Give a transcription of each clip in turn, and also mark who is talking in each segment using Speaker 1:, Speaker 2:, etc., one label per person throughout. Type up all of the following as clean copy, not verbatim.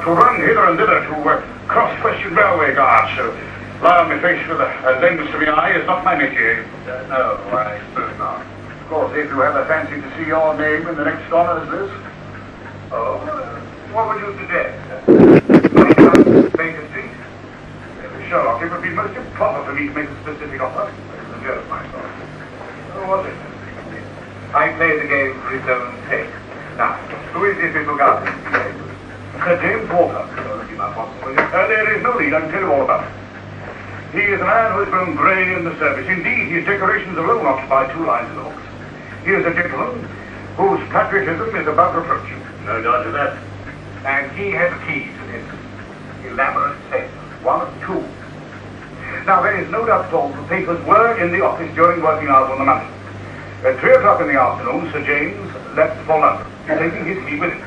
Speaker 1: to run hither and thither to cross-question railway guards. So lie on my face with a lens to my eye is not my métier.
Speaker 2: No, I suppose not.
Speaker 1: Of course, if you have a fancy to see your name in the next honours list.
Speaker 2: Oh, what would you suggest? 21 Baker Street?
Speaker 1: Sherlock, it would be most improper for me to make a specific offer. It was a joke, my son.
Speaker 2: Oh, was it? I play the game for its own sake. Now, who is this little guardian?
Speaker 1: Sir James Walker. There is no need, I can tell you all about it. He is a man who has grown grey in the service. Indeed, his decorations alone occupy 2 lines in the books. He is a gentleman whose patriotism is above reproach.
Speaker 2: No doubt of that. And he has a key to this elaborate safe.
Speaker 1: One of 2. Now, there is no doubt at all the papers were in the office during working hours on the Monday. At 3 o'clock in the afternoon, Sir James left for London, taking his key with him.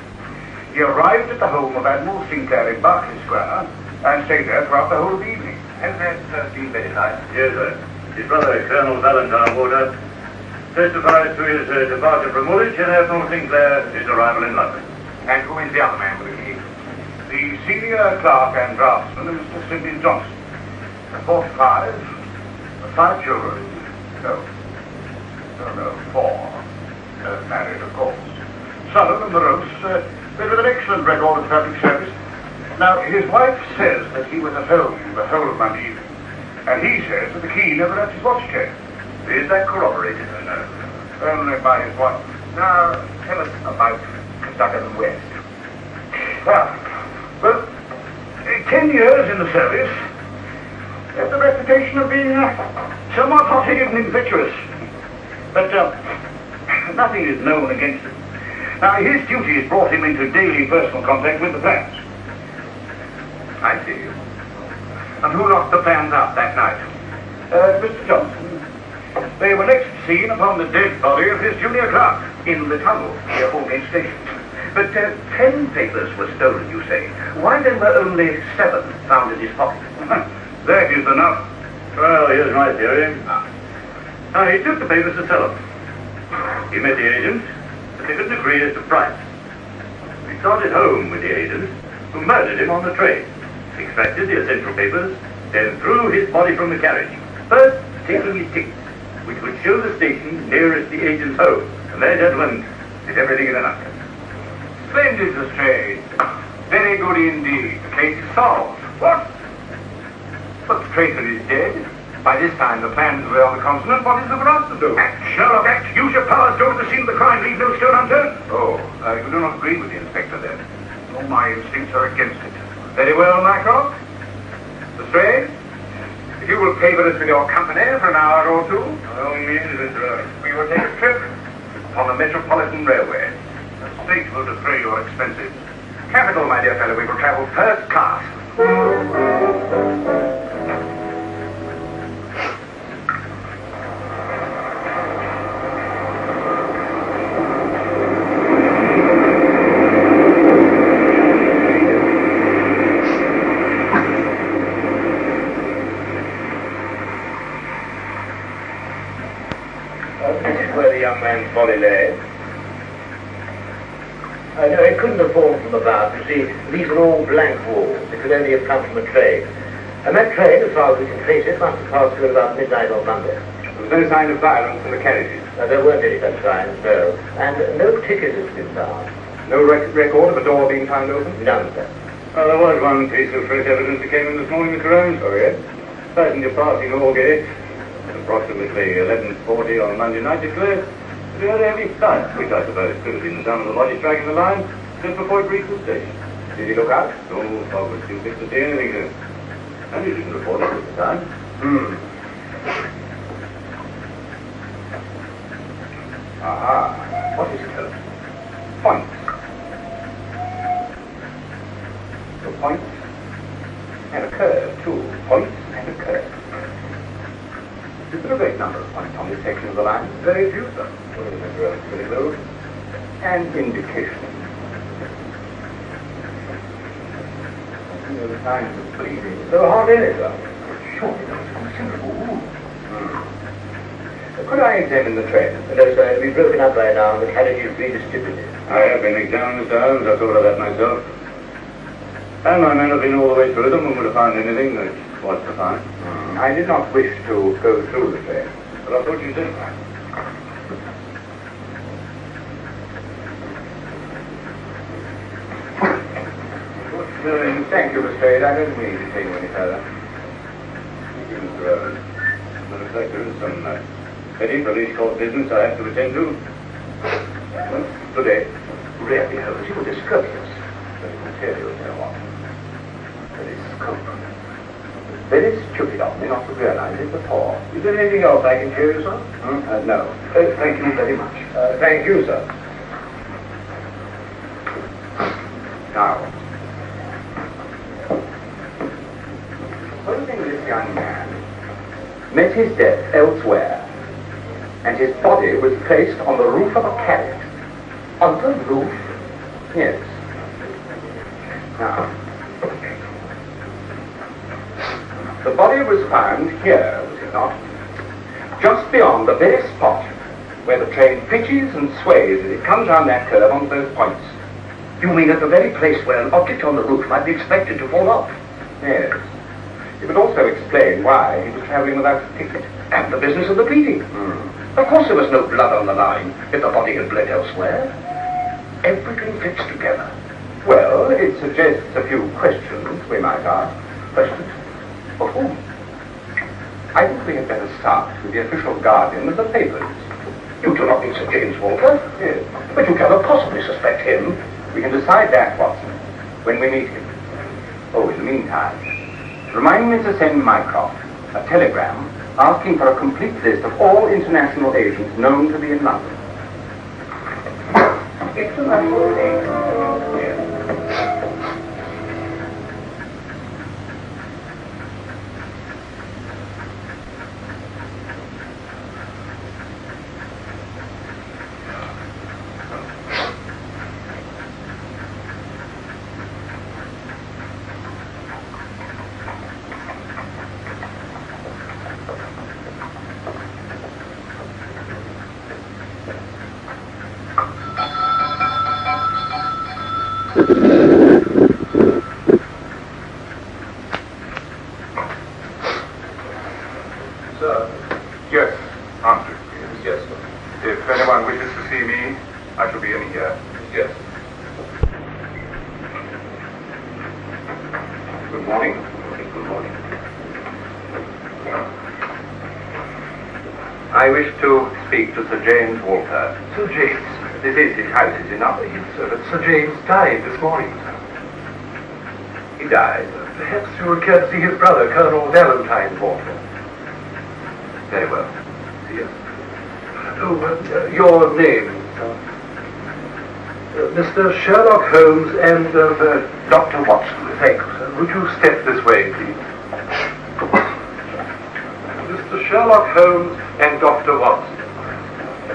Speaker 1: He arrived at the home of Admiral Sinclair in Berkeley Square and stayed there throughout the whole of the evening.
Speaker 2: Has that been very nice?
Speaker 3: Yes, sir. His brother, Colonel Valentine Walker, testifies to his departure from Woolwich and Admiral Sinclair, his arrival in London.
Speaker 2: And who is the other man with the key?
Speaker 1: The senior clerk and draftsman is Mr. Sidney Johnson. 45, 5 children. No, 4. Married, of course. Southern and morose, but with an excellent record of public service. Now, his wife says that he was at home the whole of Monday evening, and he says that the key never left his watch chain.
Speaker 2: Is that corroborated?
Speaker 1: No, only by his wife.
Speaker 2: Now, tell us about Kentucky and West.
Speaker 1: Well, 10 years in the service, he has the reputation of being somewhat hot-headed and impetuous. But nothing is known against him. Now, his duties brought him into daily personal contact with the Plans.
Speaker 2: I see. And who locked the Plans up that night?
Speaker 1: Mr. Johnson. They were next seen upon the dead body of his junior clerk in the tunnel near Holgate Station.
Speaker 2: But 10 papers were stolen, you say. Why then were only 7 found in his pocket?
Speaker 1: That is enough.
Speaker 3: Well, here's my theory. Now, he took the papers to sell them. He met the agent, but they couldn't agree as to price. He started home with the agent, who murdered him on the train, extracted the essential papers, then threw his body from the carriage, first taking his ticket, which would show the station nearest the agent's home. And there, gentlemen, is everything in a nutshell.
Speaker 2: Splendid, Lestrade. Very good indeed. The case is solved. What? But the traitor is dead. By this time, the Plans were on the continent. What is there for us to do?
Speaker 1: Act, Sherlock, act. Use your powers. Go to the scene of the crime. Leave no stone unturned.
Speaker 2: Oh, you do not agree with the inspector, then?
Speaker 1: Oh, my instincts are against it.
Speaker 2: Very well, Mycroft. Lestrade, if you will favor us with your company for an hour or two, we will take a trip on the Metropolitan Railway.
Speaker 1: The state will defray your expenses.
Speaker 2: Capital, my dear fellow. We will travel first class.
Speaker 3: This is where the young man's body lay. I know it couldn't have fallen from above. You see, these are all blank walls. It could only have come from a train. And that train, as far as we can trace it, must have passed through about midnight on Monday.
Speaker 2: There was no sign of violence in the carriages.
Speaker 3: There weren't any such signs, no. And no ticket has been found.
Speaker 2: No record of a door being found open?
Speaker 3: None, sir.
Speaker 1: Well, there was one piece of fresh evidence that came in this morning, Mr. Holmes.
Speaker 2: Oh, yes?
Speaker 1: Passenger passing Aldgate at approximately 11:40 on Monday night declared that he had a heavy thud, which I suppose could have been the sound of the body striking the line just before it reached the station.
Speaker 2: Did he look out?
Speaker 1: No, Bob was too big to see anything, sir. And he didn't report it at the time.
Speaker 2: Aha. What is it, sir? Points. The points and a curve, too. Points and a curve. Is there a great number of points on this section of the line?
Speaker 1: Very few, sir.
Speaker 2: Very good. And indication. No signs of bleeding.
Speaker 1: There were hardly any, sir.
Speaker 2: Surely there was considerable wound. Could I examine the train?
Speaker 3: No, sir, it'll be broken up by now and the carriage is redistributed.
Speaker 1: I have been examined, Mr. Holmes. I thought of that myself.
Speaker 3: And my men have been all the way through them and would have found anything that was to find.
Speaker 2: I did not wish to go through the place, but I thought you did. Thank you, Mr. Spade. I don't mean to take you any further.
Speaker 3: Thank you, Mr. Evans. Looks like there is some petty police court business I have to attend to. Well, good day.
Speaker 2: Really, Holmes, you were discourteous. But I can tell you what. There is scope. Very stupid of me not to realize it before. Is there anything else I can show you, sir?
Speaker 3: No.
Speaker 2: Thank you very much. Thank you, sir. Now, supposing this young man met his death elsewhere, and his body was placed on the roof of a carriage. On the roof? Yes. Now, the body was found here, was it not? Just beyond the very spot where the train pitches and sways as it comes round that curve onto those points. You mean at the very place where an object on the roof might be expected to fall off? Yes. It would also explain why he was travelling without a ticket, and the business of the bleeding. Of course there was no blood on the line if the body had bled elsewhere. Everything fits together. Well, it suggests a few questions we might ask. Questions? Of whom? I think we had better start with the official guardian of the papers. You do not mean Sir James Walker? Yes. But you cannot possibly suspect him. We can decide that, Watson, when we meet him. Oh, in the meantime, remind me to send Mycroft a telegram asking for a complete list of all international agents known to be in London. International agents? Yes. I wish to speak to Sir James Walker.
Speaker 4: Sir James?
Speaker 2: This is his house, is it not?
Speaker 4: Yes, sir, but Sir James died this morning, sir.
Speaker 2: He died?
Speaker 4: Perhaps you would care to see his brother, Colonel Valentine Walker.
Speaker 2: Very well.
Speaker 4: Yes. Oh, your name, sir? Mr. Sherlock Holmes and
Speaker 2: Dr. Watson.
Speaker 4: Thank you, sir. Would you step this way, please? Mr. Sherlock Holmes and Dr. Watson.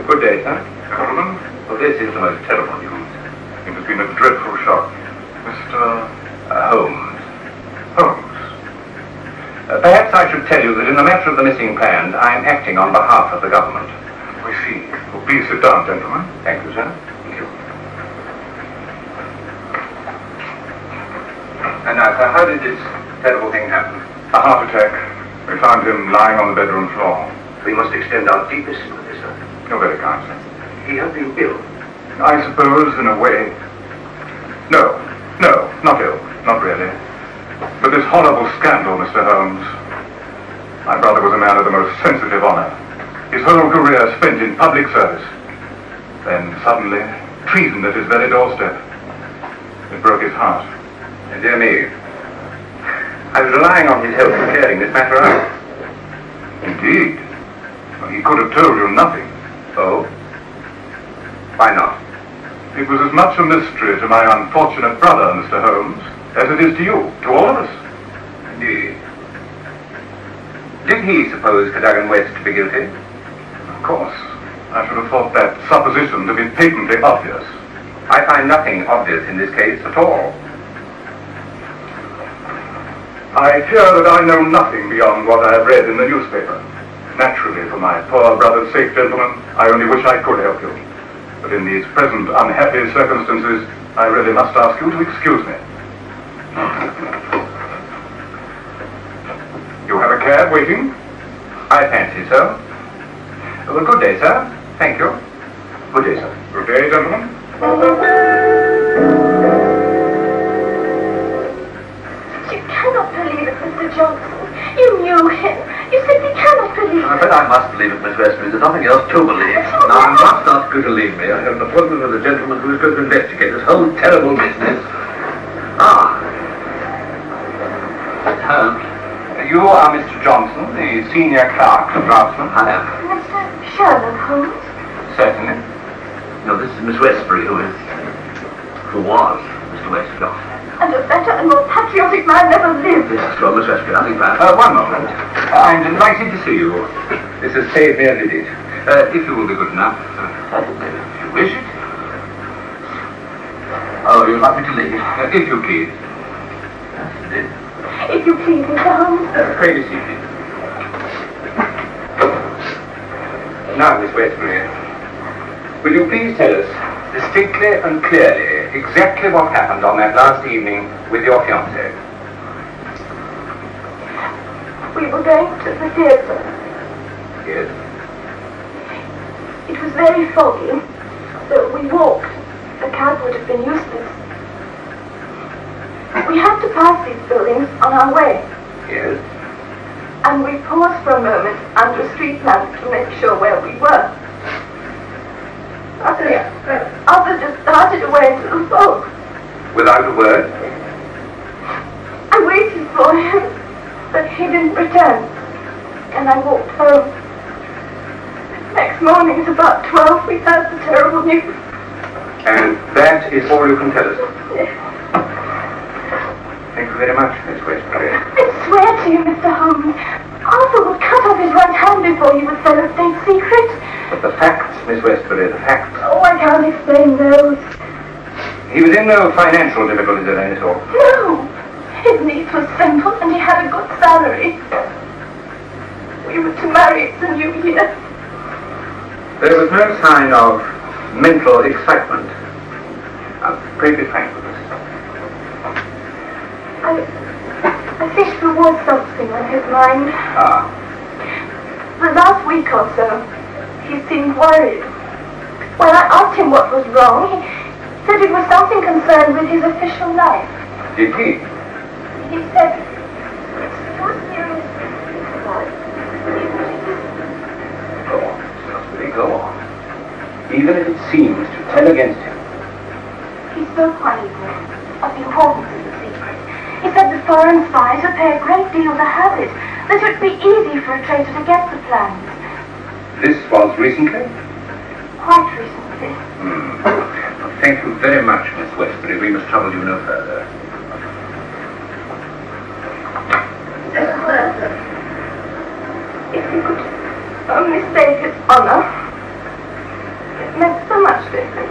Speaker 2: Good day, sir.
Speaker 1: Gentlemen,
Speaker 2: Well, this is the most terrible news.
Speaker 1: it has been a dreadful shock. Mr.
Speaker 2: Holmes.
Speaker 1: Holmes.
Speaker 2: Perhaps I should tell you that in the matter of the missing plans, I am acting on behalf of the government.
Speaker 1: We see. Well, please sit down, gentlemen.
Speaker 2: Thank you, sir.
Speaker 1: Thank you.
Speaker 2: And now, sir, how did this terrible thing happen?
Speaker 1: A heart attack. We found him lying on the bedroom floor.
Speaker 4: We must extend our deepest sympathy, sir.
Speaker 1: You're very kind, sir.
Speaker 4: He had been ill.
Speaker 1: I suppose, in a way. No, not ill. Not really. But this horrible scandal, Mr. Holmes. My brother was a man of the most sensitive honor. His whole career spent in public service. Then, suddenly, treason at his very doorstep. It broke his heart.
Speaker 2: And dear me, I was relying on his help in clearing this matter out.
Speaker 1: Indeed. Well, he could have told you nothing.
Speaker 2: Oh? Why not?
Speaker 1: It was as much a mystery to my unfortunate brother, Mr. Holmes, as it is to you, to all of us.
Speaker 2: Indeed. Did he suppose Cadogan West to be guilty?
Speaker 1: Of course. I should have thought that supposition to be patently obvious.
Speaker 2: I find nothing obvious in this case at all.
Speaker 1: I fear that I know nothing beyond what I have read in the newspaper. Naturally, for my poor brother's sake, gentlemen, I only wish I could help you. But in these present unhappy circumstances, I really must ask you to excuse me.
Speaker 2: cab waiting? I fancy so. Well, good day, sir. Thank you.
Speaker 3: Good day, sir.
Speaker 1: Good day, gentlemen.
Speaker 5: You cannot believe it, Mr. Johnson. You knew him. You simply cannot believe it.
Speaker 3: I'm afraid I must believe it, Miss Westbury. There's nothing else to believe. Now, I must ask you to leave me. I have an appointment with a gentleman who is going to investigate this whole terrible business.
Speaker 2: Holmes, you are Mr. Johnson, the senior clerk of draftsman.
Speaker 3: I am.
Speaker 5: Mr. Sherlock Holmes?
Speaker 2: Certainly.
Speaker 3: No, this is Miss Westbury, who was Mr. Westbury.
Speaker 5: And a better and more patriotic man never lived.
Speaker 3: Yes, well, Miss Westbury, I think that.
Speaker 2: One moment. I'm delighted to see you.
Speaker 3: This has saved me a visit.
Speaker 2: If you will be good enough, if you wish it.
Speaker 3: Oh, you'd like me to leave?
Speaker 2: If you please.
Speaker 3: Yes, indeed.
Speaker 5: If you please, Mr. Holmes.
Speaker 2: Pray be seated. Now, Miss Westbury, will you please tell us distinctly and clearly exactly what happened on that last evening with your fiancé?
Speaker 5: We were going to the theatre.
Speaker 2: Yes.
Speaker 5: It was very foggy, so we walked. The cab would have been useless. We had to pass these buildings on our way,
Speaker 2: Yes.
Speaker 5: and we paused for a moment under a street lamp to make sure where we were. Others just darted away into the fog.
Speaker 2: Without a word?
Speaker 5: I waited for him, but he didn't return, and I walked home. Next morning at about 12, we heard the terrible news.
Speaker 2: And that is all you can tell us?
Speaker 5: Yes.
Speaker 2: Thank you very much, Miss Westbury.
Speaker 5: I swear to you, Mr. Holmes, Arthur would cut off his right hand before he would sell a state secret.
Speaker 2: But the facts, Miss Westbury, the facts.
Speaker 5: Oh, I can't explain those.
Speaker 2: He was in no financial difficulties of any sort.
Speaker 5: No! His niece was simple and he had a good salary. We were to marry at the new year.
Speaker 2: There was no sign of mental excitement. Pray be frank with us.
Speaker 5: I think there was something on his mind. The last week or so, he seemed worried. When I asked him what was wrong, he said it was something concerned with his official life.
Speaker 2: Did he?
Speaker 5: He said, it's so serious.
Speaker 2: Go on, Miss Westbury, go on. Even if it seems to tell against him.
Speaker 5: He spoke one evening of the importance of the secret. He said the foreign spies would pay a great deal to have it, that it would be easy for a traitor to get the plans.
Speaker 2: This was recently?
Speaker 5: Quite recently.
Speaker 2: Well, thank you very much, Miss Westbury. We must trouble you no further.
Speaker 5: If you could only save his honor, it meant so much to him.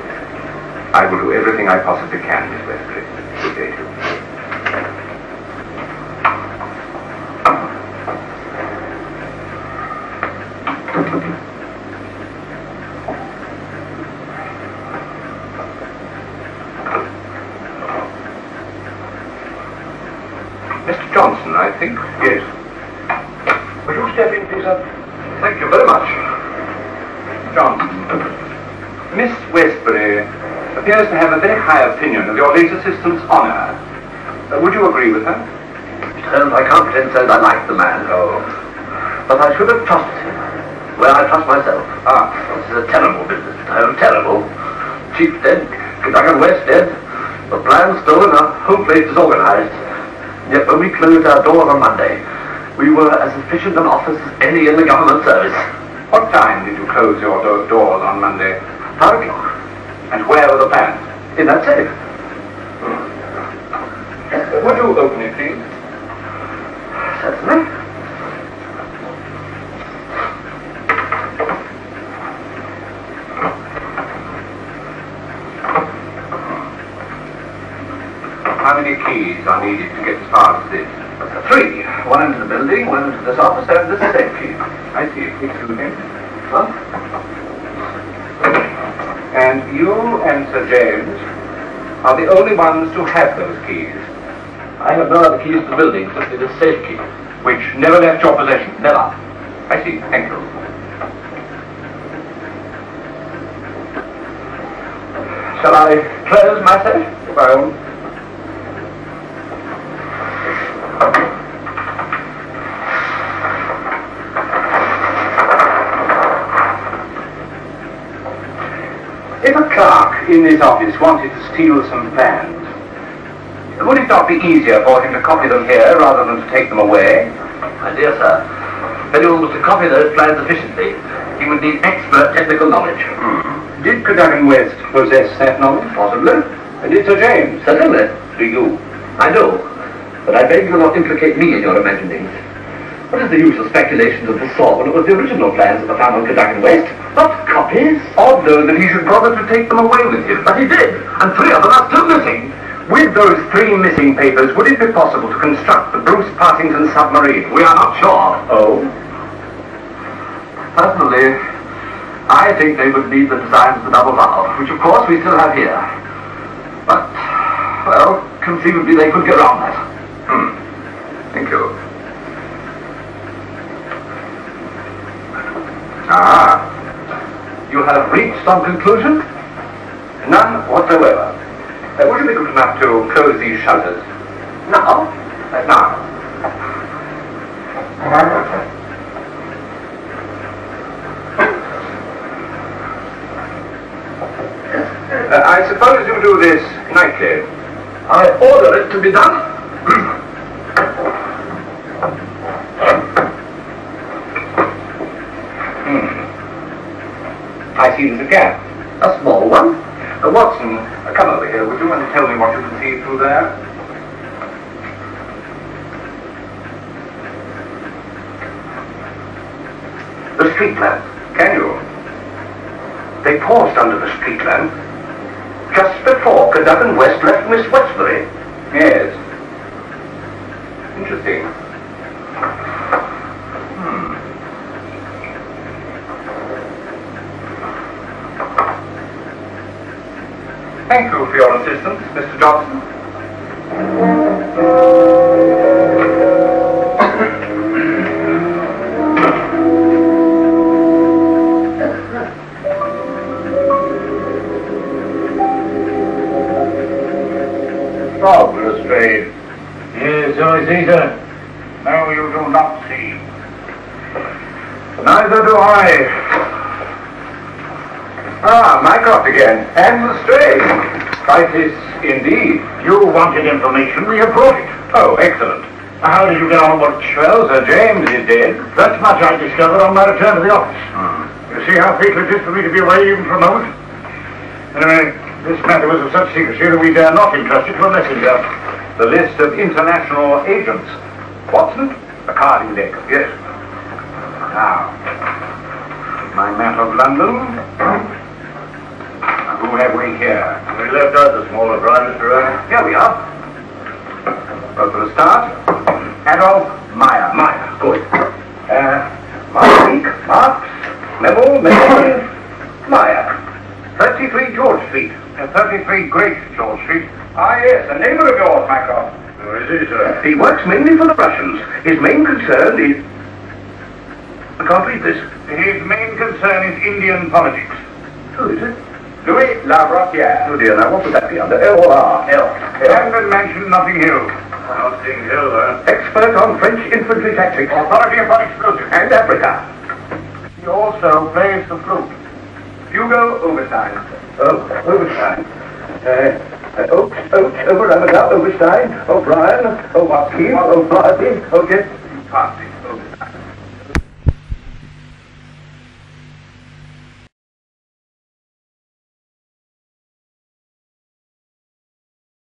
Speaker 2: I will do everything I possibly can, Miss Westbury. Good day to you. Mr. Johnson, I think?
Speaker 3: Yes. Will you step in, please, sir?
Speaker 2: Thank you very much. Johnson, Miss Westbury appears to have a very high opinion of your late assistant's honour. Would you agree with her?
Speaker 3: Mr. Holmes, I can't pretend to say that I like the man.
Speaker 2: Oh.
Speaker 3: But I should have trusted him. Well, I trust myself. This is a terrible business, Mr. Holmes, terrible. Chief dead, Kentucky West dead, the plan stolen, our whole place disorganized. Yet when we closed our doors on Monday, we were as efficient an office as any in the government service.
Speaker 2: What time did you close your doors on Monday?
Speaker 3: 5 o'clock.
Speaker 2: And where were the plans?
Speaker 3: In that safe.
Speaker 2: Would you open it, please?
Speaker 3: Certainly.
Speaker 2: How many keys are needed to get as far as this?
Speaker 3: 3. One into the building, one into this office, and this safe key.
Speaker 2: I see. Excuse me.
Speaker 3: Huh?
Speaker 2: And you and Sir James are the only ones to have those keys.
Speaker 3: I have no other keys to the building, except this safe key.
Speaker 2: which never left your possession? Never. I see. Thank you. Shall I close my safe? By all. If a clerk in this office wanted to steal some plans, would it not be easier for him to copy them here rather than to take them away? My dear sir, if anyone was to copy those plans efficiently, he would need expert technical knowledge. Did Cadogan West possess that knowledge? Possibly. And did Sir James? Certainly. Do you? I do. But I beg you will not implicate me in your imaginings. What is the use of speculations of this sort when it was the original plans that were found on Cadogan West? Not copies. Odd, though, that he should bother to take them away with him. But he did, and 3 of them are still missing. With those 3 missing papers, would it be possible to construct the Bruce Partington submarine? We are not sure. Oh? Personally, I think they would need the designs of the double valve, which of course we still have here. But, well, conceivably they could get around that. Thank you. Ah, you have reached some conclusion? None whatsoever. Would you be good enough to close these shutters? Now? Now. I suppose you do this nightly. I order it to be done. I see there's a gap. A small one. Watson, come over here, would you, and tell me what you can see through there? The street lamp. Can you? They paused under the street lamp just before Cadogan West left Miss Westbury. Yes. Interesting. Thank you for your assistance, Mr. Johnson.
Speaker 1: Oh, Lestrade.
Speaker 2: Yes, so I see, sir.
Speaker 1: No, you do not see. Neither do I. Ah, Mycroft again. And Lestrade. Crisis indeed. You wanted information, we have brought it. Oh, excellent. How did you get on with Well, Sir James is dead. That much I discovered on my return to the office. You see how fatal it is for me to be away even for a moment? Anyway, this matter was of such secrecy that we dare not entrust it to a messenger. The list of international agents. Watson? A card index, yes. Now, my map of London. Who have we here?
Speaker 3: We left out the smaller bride, Mr. Ryan.
Speaker 1: Here we are. Well, for a start, Adolf Meyer. Meyer, good. Mark, Marks, Memel, Meyer. 33 George Street. 33 Great George Street. Ah, yes, a neighbor of yours, Mycroft.
Speaker 3: Who is he, sir?
Speaker 1: He works mainly for the Russians. His main concern is... I can't read this. His main concern is Indian politics. Oh, is it? Louis Lavrossière. Oh dear, now what would that be under? L or R? L. Haven't mentioned Notting Hill.
Speaker 3: Notting Hill,
Speaker 1: Expert on French infantry tactics. Authority upon explosives. And Africa. He also plays the flute. Hugo Overstein. Oh, Overstein. Oakes, Overstein, O'Brien, O'Watkin, O'Barty, O'Get.